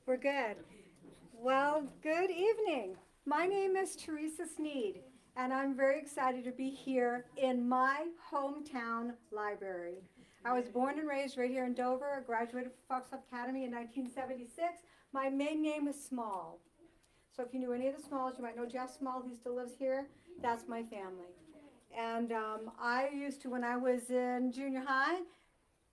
We're good. Well, good evening. My name is Theresa Sneed, and I'm very excited to be here in my hometown library. I was born and raised right here in Dover. I graduated from Foxcroft Academy in 1976. My maiden name is Small. So if you knew any of the Smalls, you might know Jeff Small, who still lives here. That's my family. And I used to, when I was in junior high,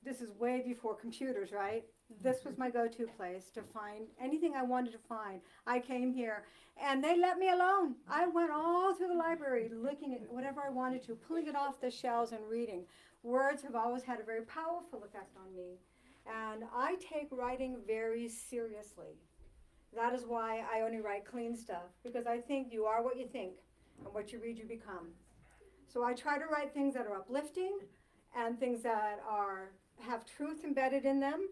this is way before computers, right? This was my go-to place to find anything I wanted to find. I came here and they let me alone. I went all through the library looking at whatever I wanted to, pulling it off the shelves and reading. Words have always had a very powerful effect on me. And I take writing very seriously. That is why I only write clean stuff, because I think you are what you think, and what you read you become. So I try to write things that are uplifting and things that have truth embedded in them.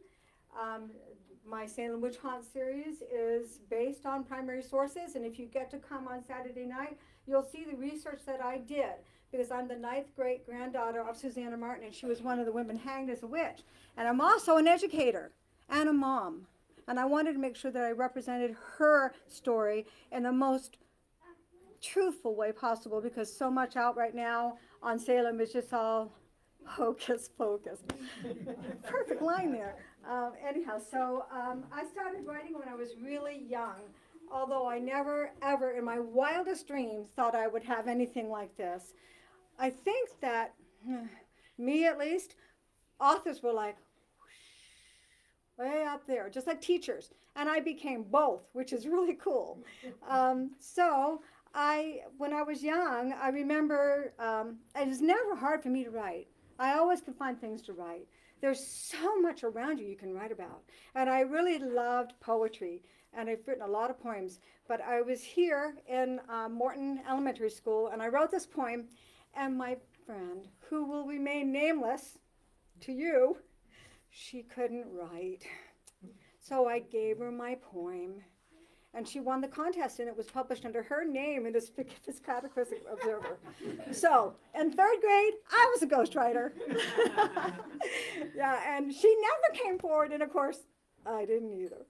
My Salem Witch Haunt series is based on primary sources, and if you get to come on Saturday night, you'll see the research that I did, because I'm the ninth great-granddaughter of Susanna Martin, and she was one of the women hanged as a witch. And I'm also an educator and a mom, and I wanted to make sure that I represented her story in the most truthful way possible, because so much out right now on Salem is just all hocus pocus. Perfect line there. Anyhow, so I started writing when I was really young, although I never, ever in my wildest dreams thought I would have anything like this. I think that, me at least, authors were like, way up there, just like teachers. And I became both, which is really cool. When I was young, I remember it was never hard for me to write. I always could find things to write. There's so much around you can write about. And I really loved poetry, and I've written a lot of poems. But I was here in Morton Elementary School, and I wrote this poem, and my friend, who will remain nameless to you, she couldn't write. So I gave her my poem, and she won the contest, and it was published under her name in the Cataclysmic Observer. So in third grade, I was a ghostwriter. Yeah, and she never came forward, and of course, I didn't either.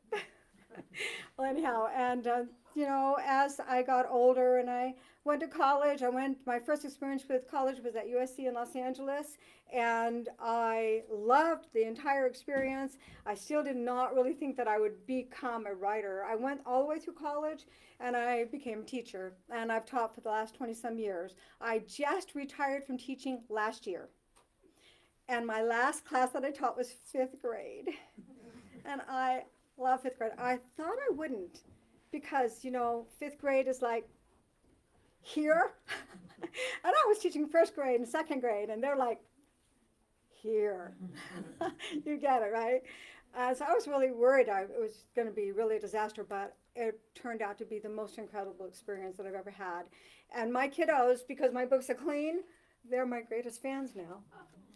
Well, anyhow, and as I got older and I went to college, my first experience with college was at USC in Los Angeles, and I loved the entire experience. I still did not really think that I would become a writer. I went all the way through college, and I became a teacher, and I've taught for the last 20-some years. I just retired from teaching last year, and my last class that I taught was 5th grade, and I love 5th grade. I thought I wouldn't, because 5th grade is like here, and I was teaching 1st grade and 2nd grade, and they're like here. You get it, right? So I was really worried it was going to be really a disaster, but it turned out to be the most incredible experience that I've ever had. And my kiddos, because my books are clean, they're my greatest fans now.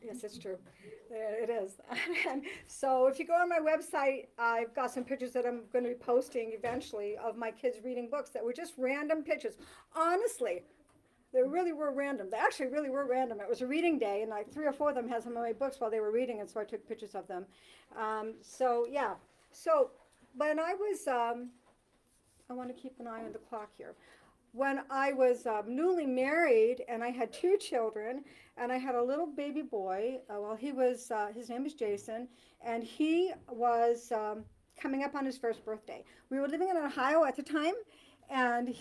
Yes, it's true. It is. And so if you go on my website, I've got some pictures that I'm going to be posting eventually of my kids reading books that were just random pictures. Honestly, they really were random. They actually really were random. It was a reading day, and like 3 or 4 of them had some of my books while they were reading, and so I took pictures of them. Yeah. So when I was, I want to keep an eye on the clock here. When I was newly married, and I had 2 children, and I had a little baby boy. His name is Jason, and he was coming up on his 1st birthday. We were living in Ohio at the time, and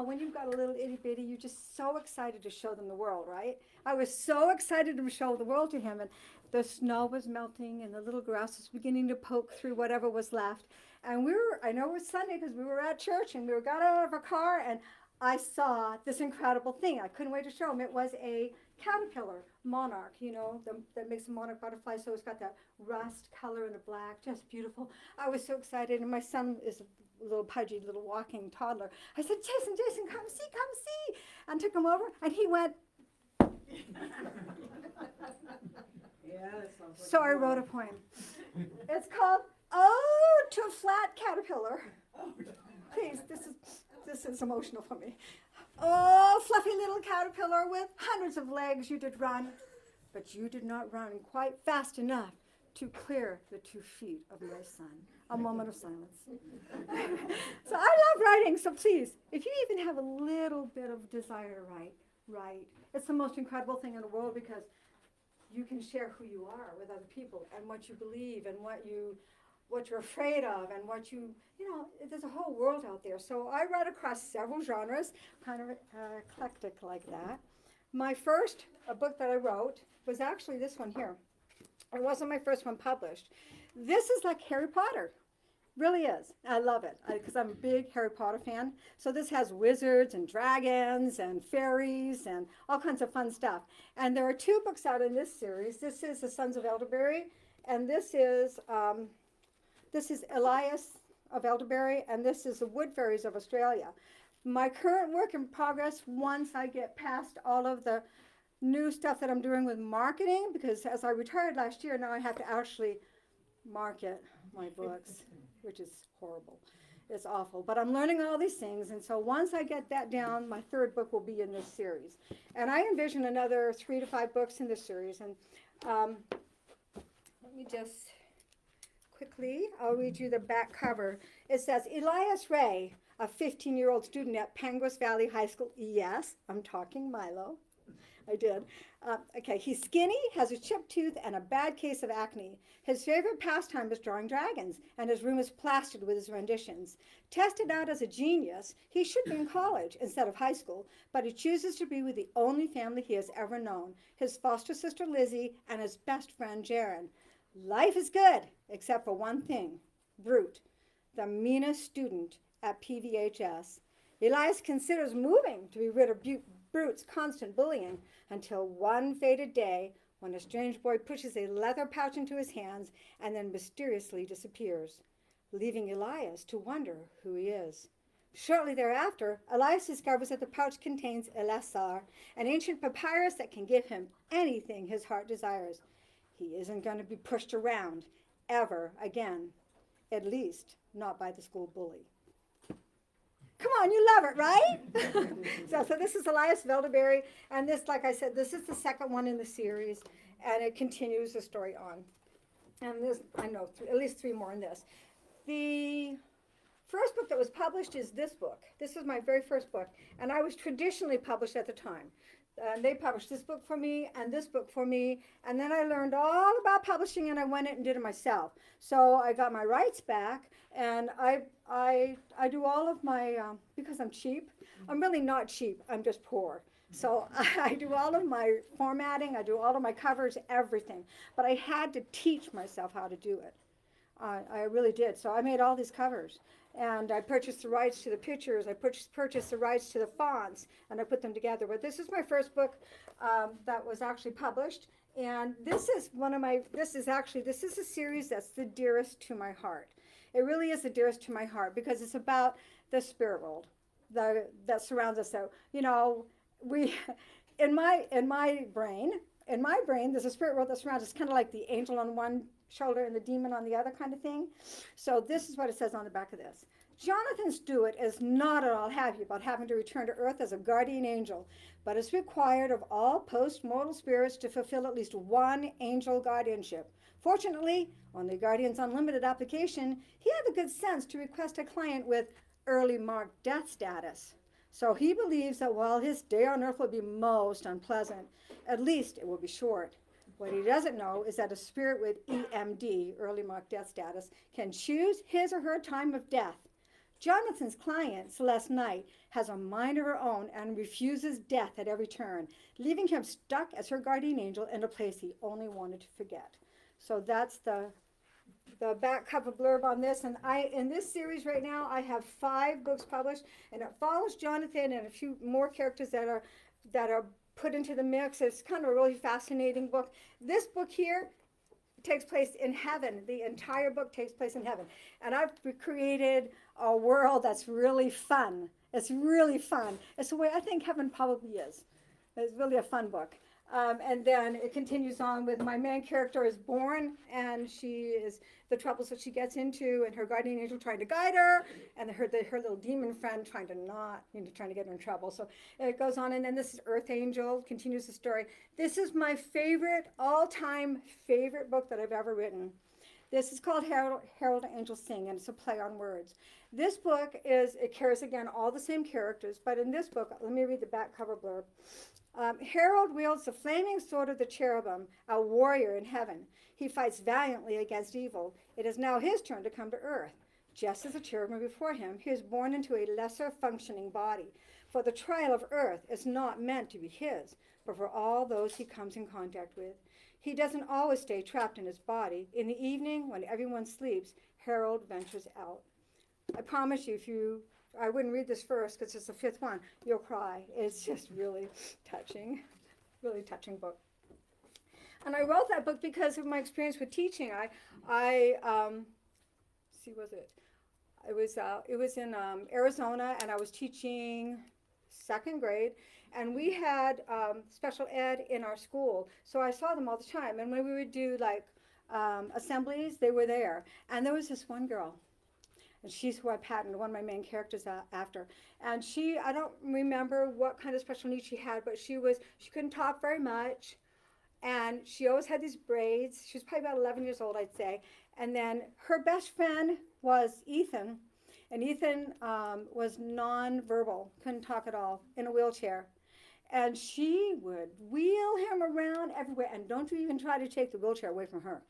when you've got a little itty bitty, you're just so excited to show them the world, right? I was so excited to show the world to him, and the snow was melting, and the little grass was beginning to poke through whatever was left. And I know it was Sunday because we were at church, and we got out of our car, and I saw this incredible thing. I couldn't wait to show him. It was a caterpillar monarch, that makes a monarch butterfly, so it's got that rust color and the black, just beautiful. I was so excited, and my son is a little pudgy, little walking toddler. I said, Jason, come see, and took him over, and he went. So I wrote a poem. It's called "Ode to a Flat Caterpillar." Please, this is emotional for me. Oh, fluffy little caterpillar with hundreds of legs, you did run, but you did not run quite fast enough to clear the 2 feet of my son. A moment of silence. So I love writing, so please, if you even have a little bit of desire to write. It's the most incredible thing in the world because you can share who you are with other people and what you believe and what you're afraid of and what there's a whole world out there. So I write across several genres, kind of eclectic like that. My first book that I wrote was actually this one here. It wasn't my first one published. This is like Harry Potter. Really is. I love it because I'm a big Harry Potter fan. So this has wizards and dragons and fairies and all kinds of fun stuff. And there are 2 books out in this series. This is The Sons of Elderberry, and this is Elias of Elderberry, and this is The Wood Fairies of Australia. My current work in progress, once I get past all of the new stuff that I'm doing with marketing, because as I retired last year, now I have to actually market my books, which is horrible. It's awful. But I'm learning all these things, and so once I get that down, my 3rd book will be in this series. And I envision another 3 to 5 books in this series. And let me just quickly, I'll read you the back cover. It says, Elias Ray, a 15-year-old student at Pangos Valley High School. Yes, I'm talking Milo. I did. Okay, he's skinny, has a chipped tooth, and a bad case of acne. His favorite pastime is drawing dragons, and his room is plastered with his renditions. Tested out as a genius, he should be in college instead of high school, but he chooses to be with the only family he has ever known, his foster sister Lizzie and his best friend Jaron. Life is good, except for one thing, Brute, the meanest student at PVHS. Elias considers moving to be rid of Brute's constant bullying until one fated day when a strange boy pushes a leather pouch into his hands and then mysteriously disappears, leaving Elias to wonder who he is. Shortly thereafter, Elias discovers that the pouch contains Elasar, an ancient papyrus that can give him anything his heart desires. He isn't going to be pushed around ever again, at least not by the school bully. Come on, you love it, right? so this is Elias of Elderberry, and this, like I said, this is the 2nd one in the series, and it continues the story on. And there's, I know, at least 3 more in this. The first book that was published is this book. This is my very first book, and I was traditionally published at the time. And they published this book for me and this book for me, and then I learned all about publishing, and I went in and did it myself. So I got my rights back, and I do all of my, because I'm cheap. I'm really not cheap, I'm just poor. So I do all of my formatting, I do all of my covers, everything. But I had to teach myself how to do it. I really did. So I made all these covers. And I purchased the rights to the pictures. I purchased the rights to the fonts, and I put them together. But this is my first book that was actually published. And this is this is a series that's the dearest to my heart. It really is the dearest to my heart because it's about the spirit world that surrounds us. So, in my brain, there's a spirit world that surrounds us, kind of like the angel on one shoulder and the demon on the other kind of thing. So this is what it says on the back of this. Jonathan Stewart is not at all happy about having to return to Earth as a guardian angel, but is required of all post-mortal spirits to fulfill at least one angel guardianship. Fortunately, on the Guardian's Unlimited application, he had the good sense to request a client with early marked death status. So he believes that while his day on Earth will be most unpleasant, at least it will be short. What he doesn't know is that a spirit with EMD, early marked death status, can choose his or her time of death. Jonathan's client, Celeste Knight, has a mind of her own and refuses death at every turn, leaving him stuck as her guardian angel in a place he only wanted to forget. So that's the back cover blurb on this. And in this series right now, I have 5 books published, and it follows Jonathan and a few more characters that are put into the mix. It's kind of a really fascinating book. This book here takes place in heaven. The entire book takes place in heaven. And I've created a world that's really fun. It's really fun. It's the way I think heaven probably is. It's really a fun book. And then it continues on with my main character is born, and she is the troubles that she gets into, and her guardian angel trying to guide her, and her little demon friend trying to not, trying to get her in trouble. So it goes on, and then this is Earth Angel, continues the story. This is my favorite, all-time favorite book that I've ever written. This is called Herald Angels Sing, and it's a play on words. This book it carries, again, all the same characters, but in this book, let me read the back cover blurb. Harold wields the flaming sword of the cherubim, a warrior in heaven. He fights valiantly against evil. It is now his turn to come to earth. Just as the cherubim before him, he is born into a lesser functioning body. For the trial of earth is not meant to be his, but for all those he comes in contact with. He doesn't always stay trapped in his body. In the evening, when everyone sleeps, Harold ventures out. I promise you, I wouldn't read this first because it's the fifth one, you'll cry. It's just really touching book. And I wrote that book because of my experience with teaching. It was in Arizona, and I was teaching second grade, and we had special ed in our school, so I saw them all the time. And when we would do like assemblies, they were there. And there was this one girl, and she's who I patterned one of my main characters after. And I don't remember what kind of special needs she had, but she couldn't talk very much, and she always had these braids. She was probably about 11 years old, I'd say. And then her best friend was Ethan, and Ethan was nonverbal, couldn't talk at all, in a wheelchair. And she would wheel him around everywhere, and don't you even try to take the wheelchair away from her,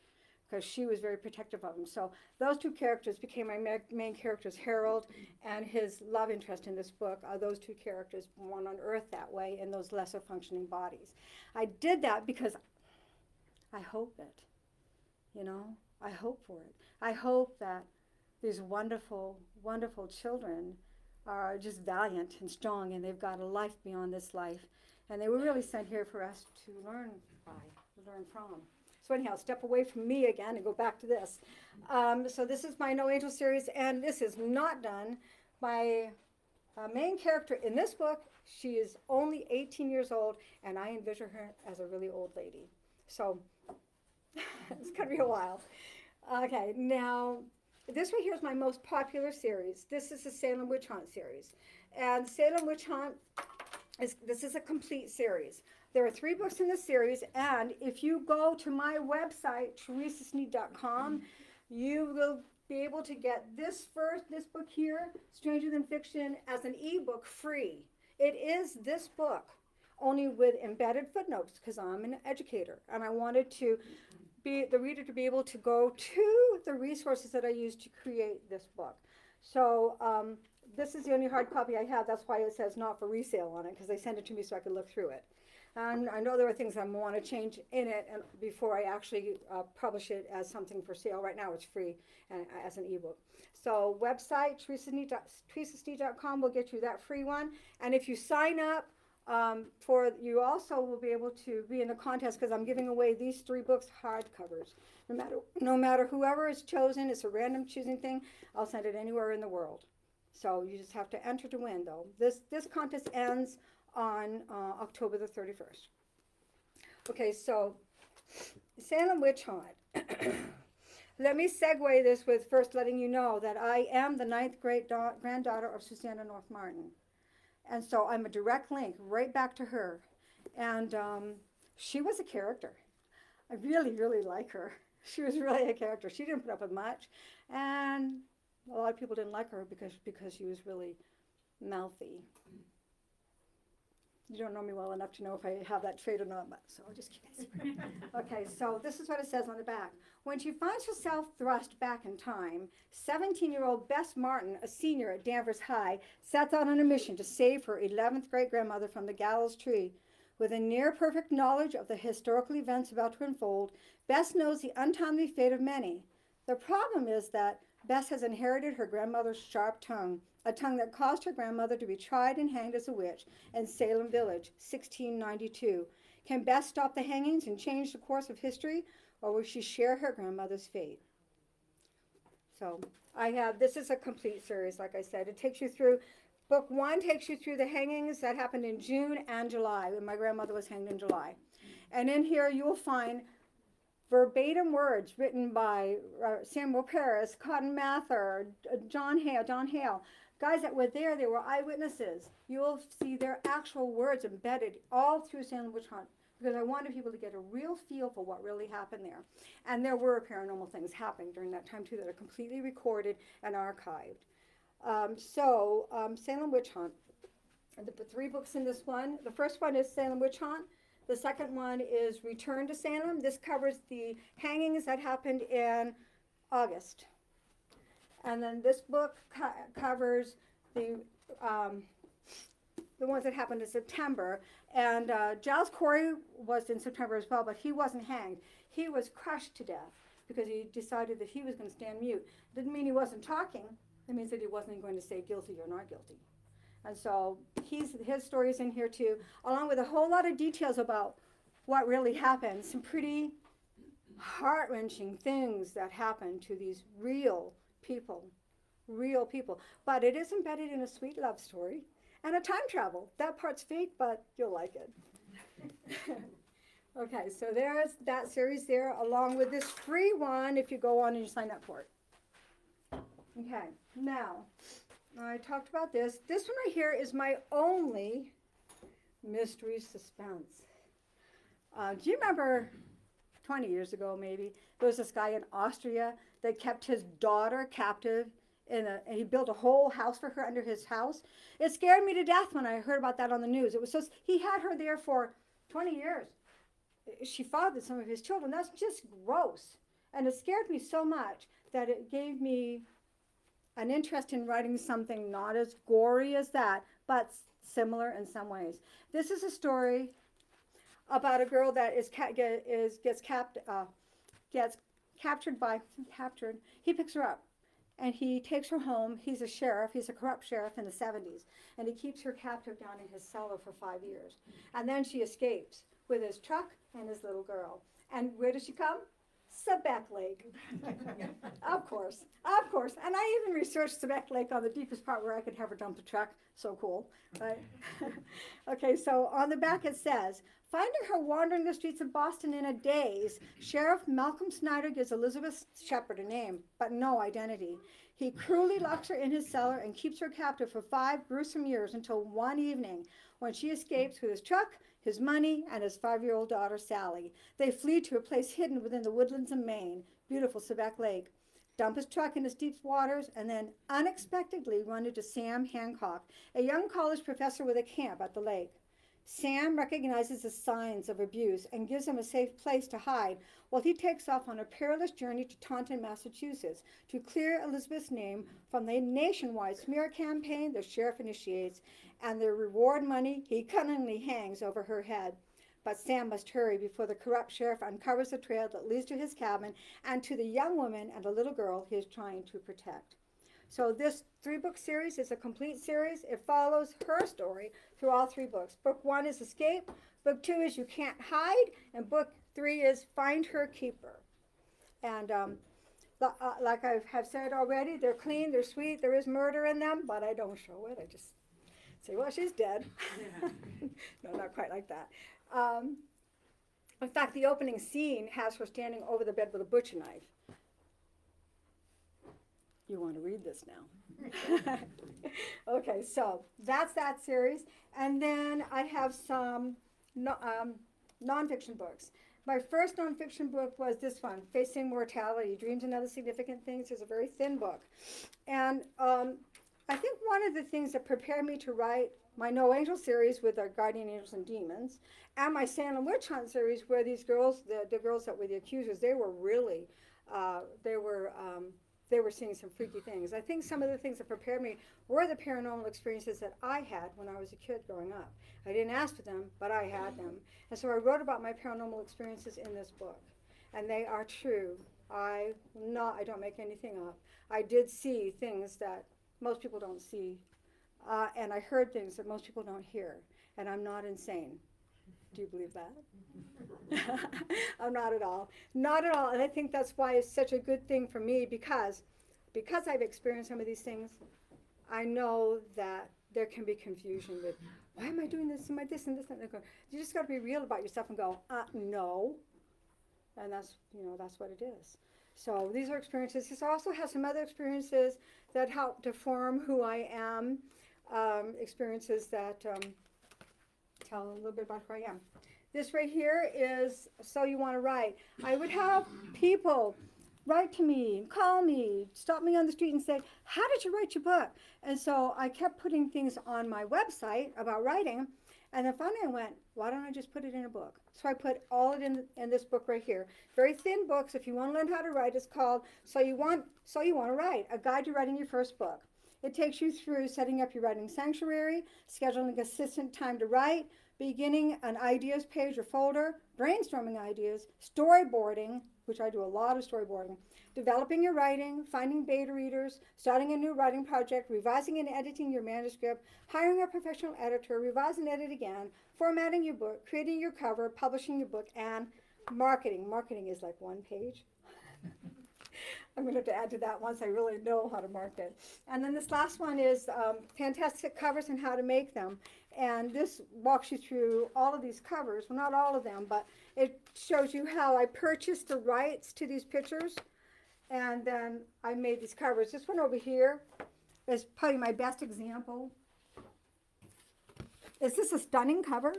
because she was very protective of him. So those two characters became my main characters. Harold and his love interest in this book are those two characters born on Earth that way in those lesser functioning bodies. I did that because I hope it, I hope for it. I hope that these wonderful, wonderful children are just valiant and strong, and they've got a life beyond this life. And they were really sent here for us to learn from. So anyhow, step away from me again and go back to this. So this is my No Angel series, and this is not done. My main character in this book, she is only 18 years old, and I envision her as a really old lady. So it's going to be a while. Okay, now this right here is my most popular series. This is the Salem Witch Haunt series. And Salem Witch Haunt, this is a complete series. There are 3 books in this series, and if you go to my website, theresasneed.com, you will be able to get this book here, Stranger Than Fiction, as an ebook free. It is this book, only with embedded footnotes, because I'm an educator, and I wanted the reader to be able to go to the resources that I used to create this book. So this is the only hard copy I have. That's why it says not for resale on it, because they sent it to me so I could look through it. And I know there are things I want to change in it and before I actually publish it as something for sale. Right now it's free and as an ebook. So website, theresasneed.com will get you that free one. And if you sign up, you also will be able to be in the contest, because I'm giving away these 3 books hardcovers. No matter whoever is chosen, it's a random choosing thing. I'll send it anywhere in the world. So you just have to enter to win, though. This contest ends on October the 31st. Okay, so Salem Witch Haunt. Let me segue this with first letting you know that I am the 9th great-granddaughter of Susanna North Martin. And so I'm a direct link right back to her. And she was a character. I really, really like her. She was really a character. She didn't put up with much. And a lot of people didn't like her because she was really mouthy. You don't know me well enough to know if I have that trait or not, but so I'll just keep it secret. Okay, so this is what it says on the back. When she finds herself thrust back in time, 17-year-old Bess Martin, a senior at Danvers High, sets out on a mission to save her 11th great-grandmother from the gallows tree. With a near-perfect knowledge of the historical events about to unfold, Bess knows the untimely fate of many. The problem is that Bess has inherited her grandmother's sharp tongue, a tongue that caused her grandmother to be tried and hanged as a witch in Salem Village, 1692. Can Bess stop the hangings and change the course of history, or will she share her grandmother's fate? So this is a complete series, like I said. It takes you through, book 1 takes you through the hangings that happened in June and July, when my grandmother was hanged in July. And in here you will find verbatim words written by Samuel Paris, Cotton Mather, John Hale, guys that were there. They were eyewitnesses. You'll see their actual words embedded all through Salem Witch Haunt, because I wanted people to get a real feel for what really happened there. And there were paranormal things happening during that time too that are completely recorded and archived. Salem Witch Haunt. And the 3 books in this one. The first one is Salem Witch Haunt. The second one is Return to Salem. This covers the hangings that happened in August. And then this book covers the ones that happened in September. And Giles Corey was in September as well, but he wasn't hanged. He was crushed to death because he decided that he was going to stand mute. Didn't mean he wasn't talking. It means that he wasn't going to say guilty or not guilty. And so his story is in here too, along with a whole lot of details about what really happened. Some pretty heart-wrenching things that happened to these real people. But it is embedded in a sweet love story and a time travel. That part's fake, but you'll like it. Okay, so there's that series there, along with this free one if you go on and you sign up for it. Okay, now, I talked about this. This one right here is my only mystery suspense. Do you remember 20 years ago maybe, there was this guy in Austria that kept his daughter captive and he built a whole house for her under his house? It scared me to death when I heard about that on the news. It was just, he had her there for 20 years. She fathered some of his children. That's just gross. And it scared me so much that it gave me an interest in writing something not as gory as that, but similar in some ways. This is a story about a girl that gets captured. He picks her up and he takes her home. He's a sheriff. He's a corrupt sheriff in the 70s, and he keeps her captive down in his cellar for 5 years. And then she escapes with his truck and his little girl. And where does she come? Sebec Lake. Of course. And I even researched Sebec Lake on the deepest part where I could have her dump the truck. So cool. Right? Okay, so on the back it says, finding her wandering the streets of Boston in a daze, Sheriff Malcolm Snyder gives Elizabeth Shepard a name, but no identity. He cruelly locks her in his cellar and keeps her captive for 5 gruesome years until one evening when she escapes with his truck, his money, and his 5-year-old daughter, Sally. They flee to a place hidden within the woodlands of Maine, beautiful Sebec Lake, dump his truck in its deep waters, and then unexpectedly run into Sam Hancock, a young college professor with a camp at the lake. Sam recognizes the signs of abuse and gives him a safe place to hide while he takes off on a perilous journey to Taunton, Massachusetts, to clear Elizabeth's name from the nationwide smear campaign the sheriff initiates and the reward money he cunningly hangs over her head. But Sam must hurry before the corrupt sheriff uncovers the trail that leads to his cabin and to the young woman and the little girl he is trying to protect. So this 3-book series is a complete series. It follows her story through all 3 books. Book 1 is Escape. Book 2 is You Can't Hide. And book 3 is Find Her, Keep Her. And like I have said already, they're clean, they're sweet. There is murder in them, but I don't show it. I just say, well, she's dead. No, not quite like that. In fact, the opening scene has her standing over the bed with a butcher knife. You want to read this now. Okay, so that's that series. And then I have some nonfiction books. My first nonfiction book was this one, Facing Mortality, Dreams and Other Significant Things. It's a very thin book. And I think one of the things that prepared me to write my No Angel series with our Guardian Angels and Demons, and my Salem Witch Hunt series, where these girls, the girls that were the accusers, they were really, they were seeing some freaky things. I think some of the things that prepared me were the paranormal experiences that I had when I was a kid growing up. I didn't ask for them, but I had them. And so I wrote about my paranormal experiences in this book. And they are true. I don't make anything up. I did see things that most people don't see. And I heard things that most people don't hear. And I'm not insane. Do you believe that? I'm not at all. Not at all. And I think that's why it's such a good thing for me, because I've experienced some of these things, I know that there can be confusion with why am I doing this? Am I this and this and that? You just got to be real about yourself and go, no. And that's, that's what it is. So these are experiences. This also has some other experiences that help to form who I am, experiences that tell a little bit about who I am. This right here is So You Want to Write. I would have people write to me, call me, stop me on the street and say, how did you write your book? And so I kept putting things on my website about writing. And then finally I went, why don't I just put it in a book? So I put all it in this book right here. Very thin books. If you want to learn how to write, it's called So You Want to Write, A Guide to Writing Your First Book. It takes you through setting up your writing sanctuary, scheduling consistent time to write, beginning an ideas page or folder, brainstorming ideas, storyboarding, which I do a lot of storyboarding, developing your writing, finding beta readers, starting a new writing project, revising and editing your manuscript, hiring a professional editor, revise and edit again, formatting your book, creating your cover, publishing your book, and marketing. Marketing is like one page. I'm going to have to add to that once I really know how to market. And then this last one is fantastic covers and how to make them. And this walks you through all of these covers. Well, not all of them, but it shows you how I purchased the rights to these pictures. And then I made these covers. This one over here is probably my best example. Is this a stunning cover?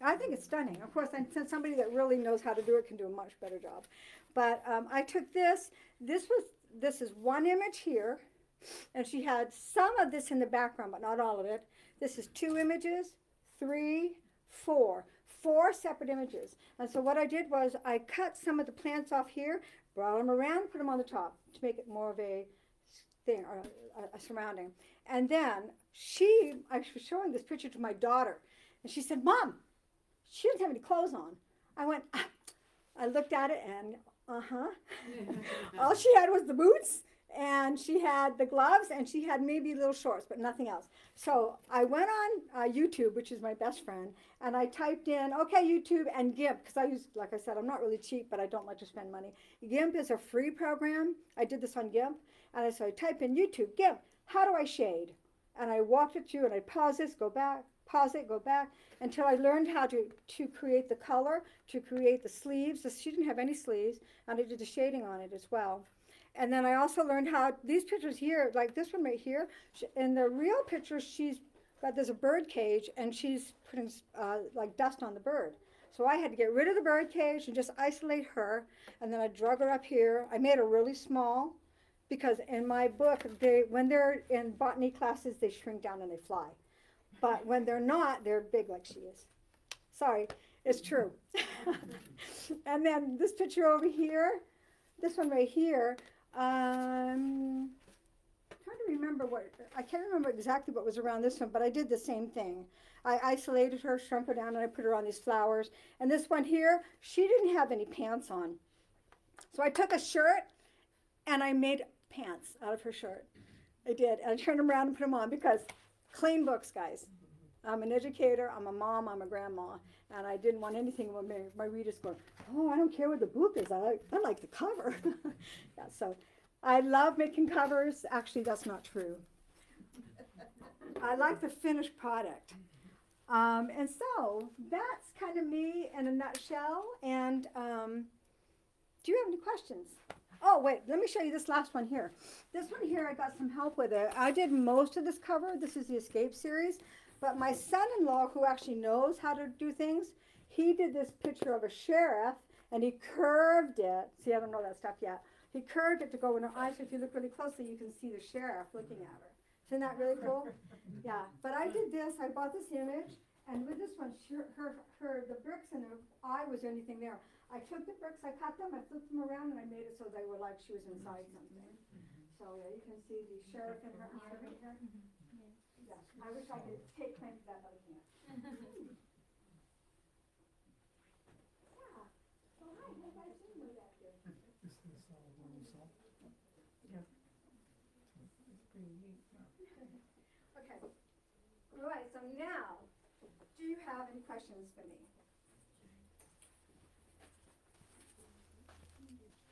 I think it's stunning. Of course, somebody that really knows how to do it can do a much better job. But I took this. This is one image here, and she had some of this in the background, but not all of it. This is 2 images, 3, 4 separate images. And so what I did was I cut some of the plants off here, brought them around, put them on the top to make it more of a thing, or a surrounding. And then I was showing this picture to my daughter, and she said, Mom, she doesn't have any clothes on. I went, I looked at it and, all she had was the boots, and she had the gloves, and she had maybe little shorts, but nothing else. So I went on YouTube, which is my best friend, and I typed in, okay, YouTube, and GIMP, because I use, like I said, I'm not really cheap, but I don't like to spend money. GIMP is a free program. I did this on GIMP, and so I typed in YouTube, GIMP, how do I shade? And I walked it through, and I pause this, go back, pause it, go back, until I learned how to create the color, to create the sleeves. She didn't have any sleeves, and I did the shading on it as well. And then I also learned how, these pictures here, like this one right here, in the real picture, there's a bird cage, and she's putting like dust on the bird. So I had to get rid of the bird cage and just isolate her, and then I drug her up here. I made her really small, because in my book, when they're in botany classes, they shrink down and they fly. But when they're not, they're big like she is. Sorry, it's true. And then this picture over here, this one right here, I'm trying to remember I can't remember exactly what was around this one, but I did the same thing. I isolated her, shrunk her down, and I put her on these flowers. And this one here, she didn't have any pants on. So I took a shirt, and I made pants out of her shirt. I did, and I turned them around and put them on, because clean books, guys. I'm an educator, I'm a mom, I'm a grandma, and I didn't want anything with my readers going, oh, I don't care what the book is, I like the cover. Yeah, so I love making covers. Actually, that's not true. I like the finished product. And so that's kind of me in a nutshell. And do you have any questions? Oh, wait, let me show you this last one here. This one here, I got some help with it. I did most of this cover. This is the Escape series. But my son-in-law, who actually knows how to do things, he did this picture of a sheriff, and he curved it. See, I don't know that stuff yet. He curved it to go in her eyes. So if you look really closely, you can see the sheriff looking at her. Isn't that really cool? Yeah. But I did this. I bought this image, and with this one, the bricks in her eye was the only thing there. I took the bricks, I cut them, I flipped them around, and I made it so they were like she was inside something. So yeah, you can see the sheriff in her eye right there. Yeah, I wish I could take claim to that, but I can't. Yeah. So hi, how about you with that here? This is one salt. Yeah. It's pretty neat. Okay. All right, so now, do you have any questions for me?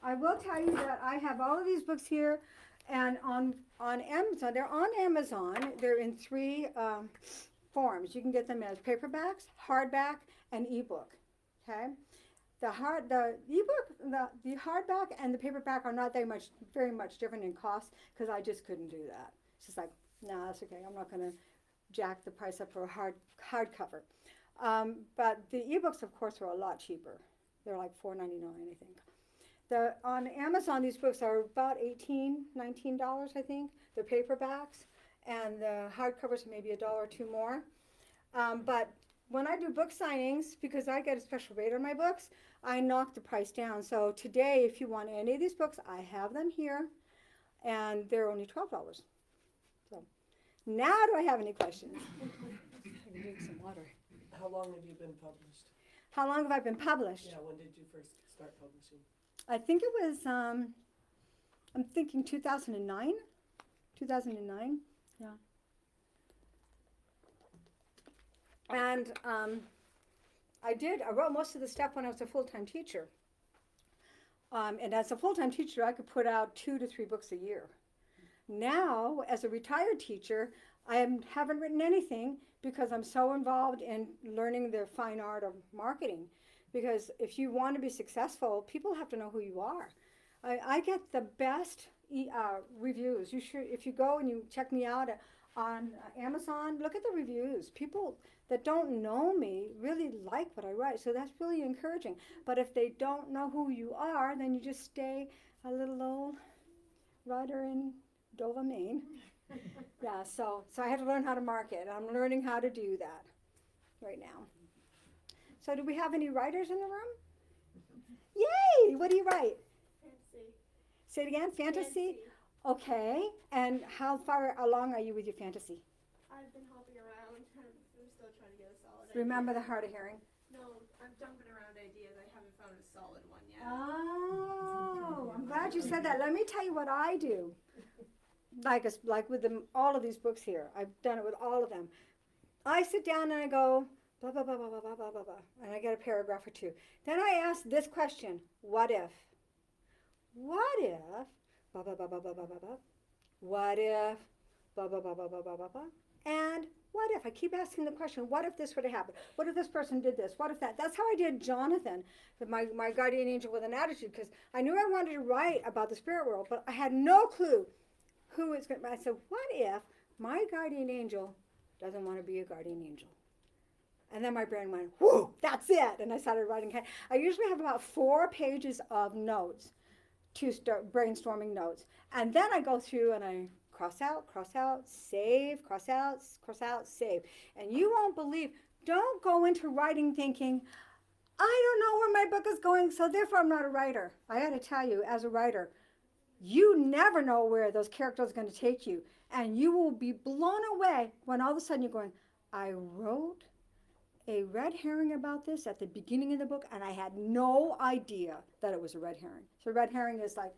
I will tell you that I have all of these books here, and on Amazon. They're on Amazon. They're in 3 forms. You can get them as paperbacks, hardback, and ebook. Okay, the ebook, the hardback and the paperback are not very much different in cost because I just couldn't do that. It's just like, no, that's okay. I'm not going to jack the price up for a hardcover. But the ebooks, of course, are a lot cheaper. They're like $4.99, I think. On Amazon, these books are about $18, $19, I think. They're paperbacks, and the hardcovers are maybe $1 or $2 more. But when I do book signings, because I get a special rate on my books, I knock the price down. So today, if you want any of these books, I have them here, and they're only $12. So now do I have any questions? I can drink some water. How long have you been published? How long have I been published? Yeah, when did you first start publishing? I think it was, I'm thinking 2009. 2009, yeah. And I wrote most of the stuff when I was a full-time teacher. And as a full-time teacher, I could put out 2 to 3 books a year. Now, as a retired teacher, I haven't written anything because I'm so involved in learning the fine art of marketing. Because if you want to be successful, people have to know who you are. I get the best reviews. If you go and you check me out on Amazon, look at the reviews. People that don't know me really like what I write, so that's really encouraging. But if they don't know who you are, then you just stay a little old writer in Dover, Maine. Yeah, so I had to learn how to market. I'm learning how to do that right now. So do we have any writers in the room? Yay! What do you write? Fantasy. Say it again, fantasy? Okay, and how far along are you with your fantasy? I've been hopping around. I'm still trying to get a solid Remember idea. the hard of hearing? No, I'm jumping around ideas. I haven't found a solid one yet. Oh, I'm glad you said that. Let me tell you what I do. Like with all of these books here, I've done it with all of them. I sit down and I go, blah, blah, blah, blah, blah, blah, blah, blah, blah, and I get a paragraph or two. Then I ask this question, what if? What if, blah, blah, blah, blah, blah, blah, blah, blah. What if, blah, blah, blah, blah, blah, blah, blah, blah. And what if? I keep asking the question, what if this would have happened? What if this person did this? What if that? That's how I did Jonathan, my guardian angel with an attitude, because I knew I wanted to write about the spirit world, but I had no clue who it's going to be. I said, what if my guardian angel doesn't want to be a guardian angel? And then my brain went, whoo, that's it. And I started writing. I usually have about 4 pages of notes to start brainstorming notes. And then I go through and I cross out, save, cross out, save. And you won't believe, don't go into writing thinking, I don't know where my book is going, so therefore I'm not a writer. I got to tell you, as a writer, you never know where those characters are going to take you. And you will be blown away when all of a sudden you're going, I wrote a red herring about this at the beginning of the book, and I had no idea that it was a red herring. So a red herring is like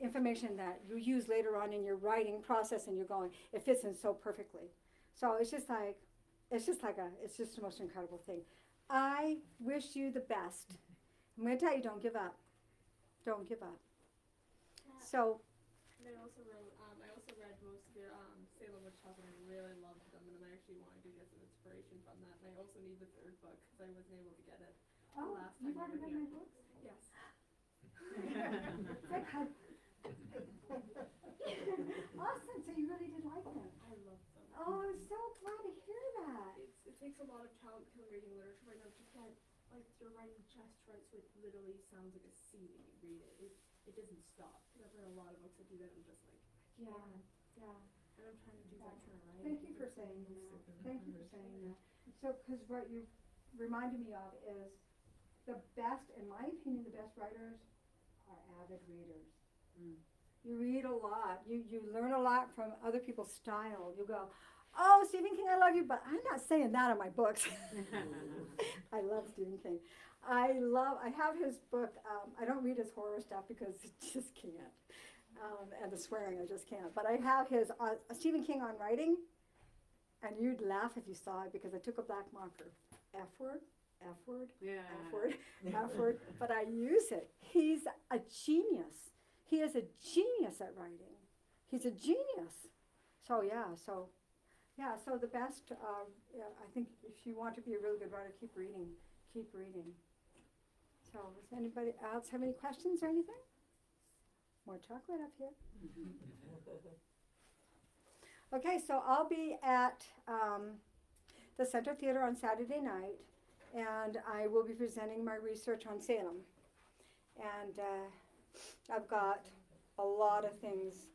information that you use later on in your writing process, and you're going, it fits in so perfectly. So it's just the most incredible thing. I wish you the best. I'm going to tell you, don't give up. Don't give up. So. And I also read most of your Salem Witch Haunt, and I really loved them, and I actually wanted to get some inspiration from that. And I also need the 3rd book because I wasn't able to get it last time. You've already read my books? Yes. Awesome. So you really did like them. I love them. Oh, I'm so glad to hear that. It takes a lot of talent to reading literature right now to get, like, you're writing just right, so it literally sounds like a scene when you read it. It doesn't stop. Because I've read a lot of books that do that, and I'm just like, I can't. Yeah. And I'm trying to do that kind of writing. Thank you for saying that. Thank you for saying that. So, because what you reminded me of is the best, in my opinion, the best writers are avid readers. Mm. You read a lot. You learn a lot from other people's style. You go, oh, Stephen King, I love you, but I'm not saying that in my books. I love Stephen King. I have his book. I don't read his horror stuff because I just can't. And the swearing, I just can't. But I have his Stephen King on writing, and you'd laugh if you saw it because I took a black marker. F word, F word, Yeah. F word, F word. But I use it. He's a genius. He is a genius at writing. He's a genius. So yeah, yeah, so the best, yeah, I think if you want to be a really good writer, keep reading, keep reading. So does anybody else have any questions or anything? More chocolate up here. Okay, so I'll be at the Center Theater on Saturday night, and I will be presenting my research on Salem. And I've got a lot of things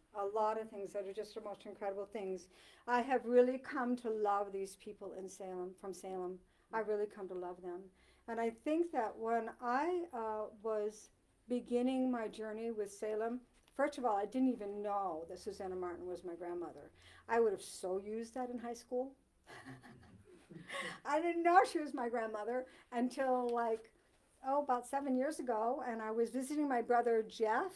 that are just the most incredible things. I have really come to love these people in Salem, from Salem. I really come to love them. And I think that when I was beginning my journey with Salem, first of all, I didn't even know that Susanna Martin was my grandmother. I would have so used that in high school. I didn't know she was my grandmother until about 7 years ago, and I was visiting my brother Jeff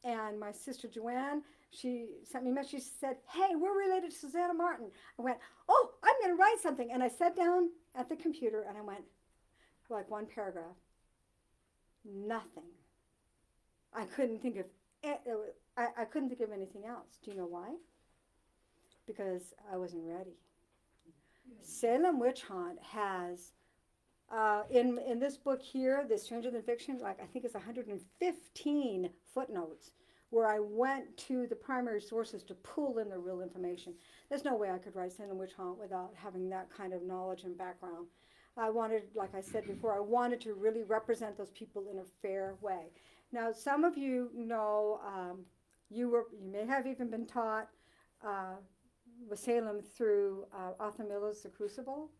and my sister Joanne. She sent me a message. She said, "Hey, we're related to Susanna Martin." I went, "Oh, I'm going to write something." And I sat down at the computer and I went, like one paragraph, nothing. I couldn't think of I couldn't think of anything else. Do you know why? Because I wasn't ready. Salem Witch Haunt has, in this book here, the Stranger Than Fiction, I think it's 115 footnotes where I went to the primary sources to pull in the real information. There's no way I could write Salem Witch Haunt without having that kind of knowledge and background. I wanted, like I said before, I wanted to really represent those people in a fair way. Now, some of you know, you may have even been taught with Salem through Arthur Miller's The Crucible.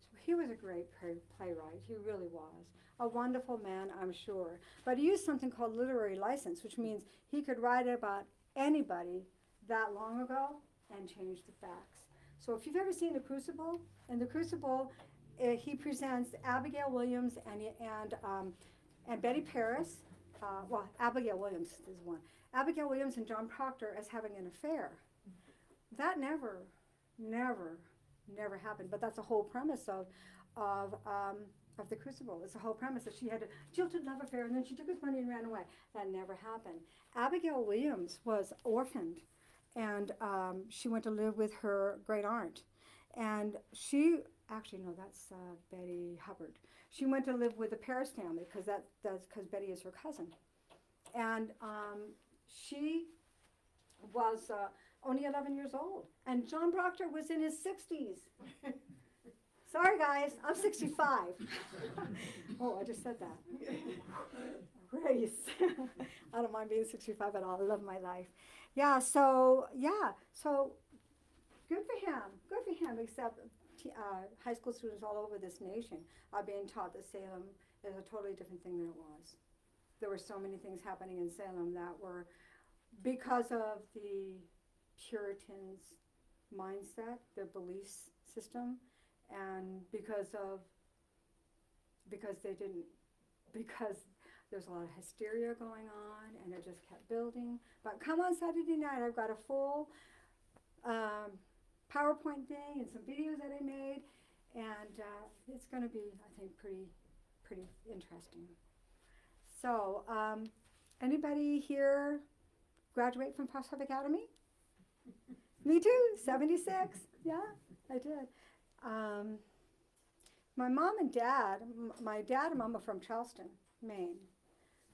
So he was a great playwright. He really was. A wonderful man, I'm sure. But he used something called literary license, which means he could write about anybody that long ago and change the facts. So if you've ever seen The Crucible, in The Crucible, he presents Abigail Williams and Betty Paris. Abigail Williams is one. Abigail Williams and John Proctor as having an affair. That never happened. But that's the whole premise of The Crucible. It's the whole premise that she had a jilted love affair and then she took his money and ran away. That never happened. Abigail Williams was orphaned, and she went to live with her great aunt, and she. Actually, no, that's Betty Hubbard. She went to live with the Paris family because because Betty is her cousin. And she was only 11 years old. And John Proctor was in his 60s. Sorry, guys, I'm 65. Oh, I just said that. Grace. I don't mind being 65 at all. I love my life. So good for him. Good for him, except high school students all over this nation are being taught that Salem is a totally different thing than it was. There were so many things happening in Salem that were because of the Puritans' mindset, their belief system, and because there's a lot of hysteria going on, and it just kept building. But come on Saturday night, I've got a full PowerPoint thing and some videos that I made, and it's going to be, I think, pretty interesting. So, anybody here graduate from Pacific Academy? Me too, 76. Yeah, I did. My mom and dad, my dad and mom are from Charleston, Maine.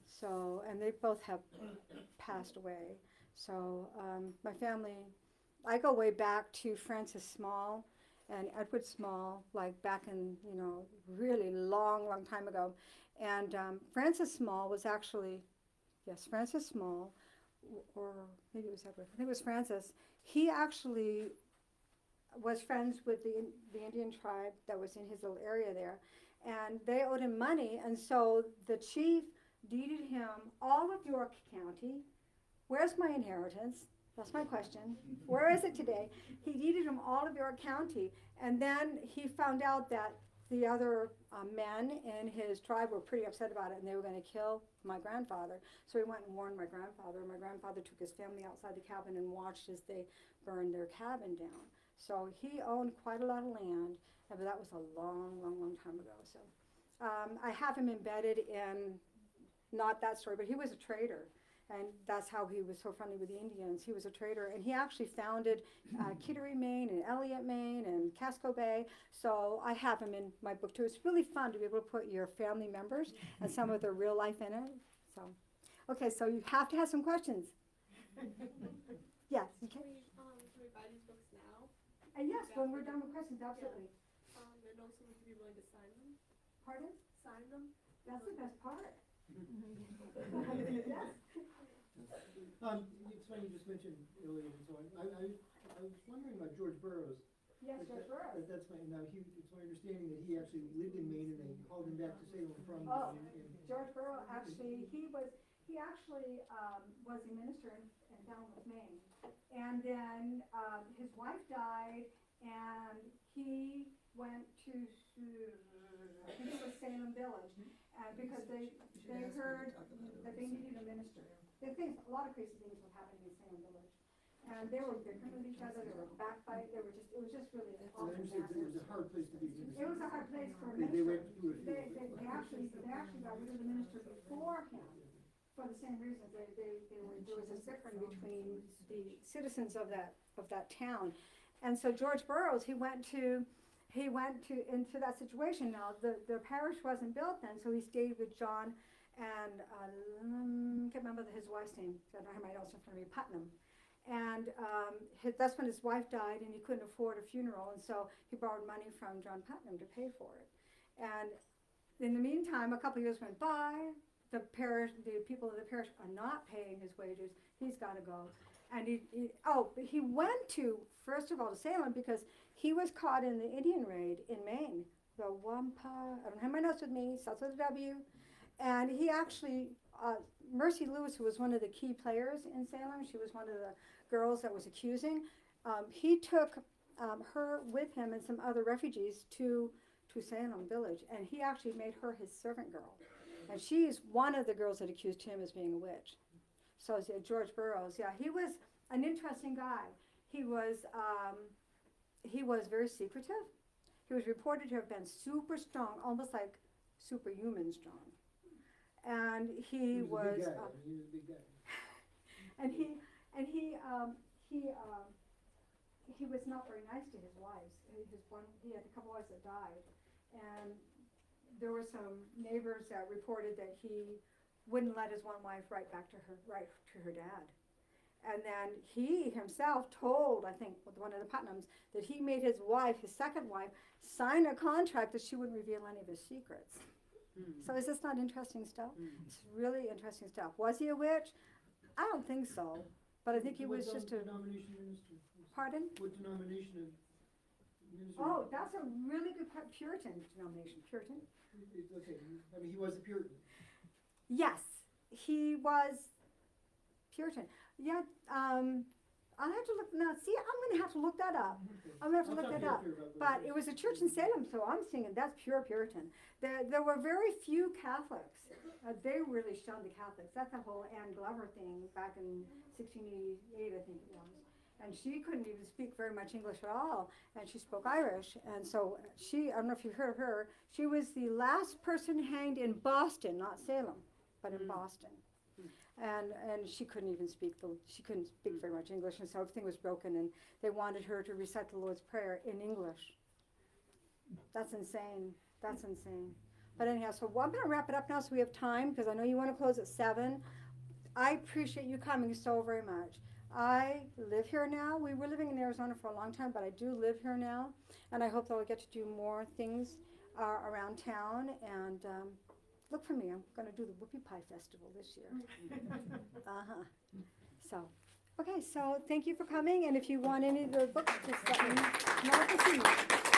So, and they both have passed away. So, my family, I go way back to Francis Small and Edward Small, like back in, really long time ago. And Francis Small was actually, Francis Small, or maybe it was Edward, I think it was Francis. He actually was friends with the Indian tribe that was in his little area there. And they owed him money, and so the chief deeded him all of York County. Where's my inheritance? That's my question. Where is it today? He deeded him all of York County, and then he found out that the other men in his tribe were pretty upset about it, and they were going to kill my grandfather. So he went and warned my grandfather. My grandfather took his family outside the cabin and watched as they burned their cabin down. So he owned quite a lot of land, but that was a long time ago. So I have him embedded in, not that story, but he was a trader. And that's how he was so friendly with the Indians. He was a trader, and he actually founded Kittery, Maine, and Elliott, Maine, and Casco Bay. So I have him in my book too. It's really fun to be able to put your family members and some of their real life in it. So, okay, so you have to have some questions. Yes, you can. Can we buy these books now? Yes, when we're done with questions, absolutely. And also would you be willing to sign them? Pardon? Sign them? That's the best part. Yes. It's funny you just mentioned aliens and so on. I was wondering about George Burroughs. Yes, George Burroughs. That's my, now it's my understanding that he actually lived in Maine and they called him back to Salem from. Oh, George Burroughs actually, he actually was a minister in Falmouth, Maine. And then his wife died, and he went to, I think it was Salem Village, because they heard that they needed a minister. A lot of crazy things were happening in Salem Village. And they were bickering with each other, they were backbiting, it was just really an I awful understand that it was mess. a hard place to be. It was a hard place for a They minister. went through it. They actually got rid of the minister before him, for the same reasons. There was a bickering between the citizens of that town. And so George Burroughs, he went into that situation. Now, the parish wasn't built then, so he stayed with John and, can't remember his wife's name, I don't have my notes in front of me, Putnam. And that's when his wife died, and he couldn't afford a funeral, and so he borrowed money from John Putnam to pay for it. And in the meantime, a couple of years went by. The people of the parish are not paying his wages. He's got to go. And he went to, first of all, to Salem because he was caught in the Indian raid in Maine. The Wampa, I don't have my notes with me, starts with a W. And he actually, Mercy Lewis, who was one of the key players in Salem, she was one of the girls that was accusing, he took her with him and some other refugees to Salem Village, and he actually made her his servant girl. And she's one of the girls that accused him as being a witch. So George Burroughs, yeah, he was an interesting guy. He was very secretive. He was reported to have been super strong, almost like superhuman strong. And he was a big guy. He was a big guy. and he was not very nice to his wives. He had a couple wives that died, and there were some neighbors that reported that he wouldn't let his one wife write to her dad. And then he himself told, I think, one of the Putnams, that he made his second wife, sign a contract that she wouldn't reveal any of his secrets. So is this not interesting stuff? It's really interesting stuff. Was he a witch? I don't think so. But I think he was just a... What denomination minister? Pardon? What denomination of minister? Oh, that's a really good Puritan denomination. Puritan? Okay, I mean, he was a Puritan. Yes, he was Puritan. Yeah, I'll have to look now. See, I'm going to have to look that up. I'm going to have to look that up. But it was a church in Salem, so I'm thinking that's pure Puritan. There were very few Catholics. They really shunned the Catholics. That's the whole Anne Glover thing back in 1688, I think it was. And she couldn't even speak very much English at all, and she spoke Irish. And so I don't know if you've heard of her, she was the last person hanged in Boston, not Salem, but in Boston. And she couldn't even speak very much English, and so everything was broken, and they wanted her to recite the Lord's Prayer in English. That's insane. That's insane. But anyhow, so I'm going to wrap it up now so we have time, because I know you want to close at 7. I appreciate you coming so very much. I live here now. We were living in Arizona for a long time, but I do live here now, and I hope that I'll get to do more things around town, and look for me. I'm going to do the Whoopie Pie Festival this year. So, okay, so thank you for coming, and if you want any of the books, just let me know.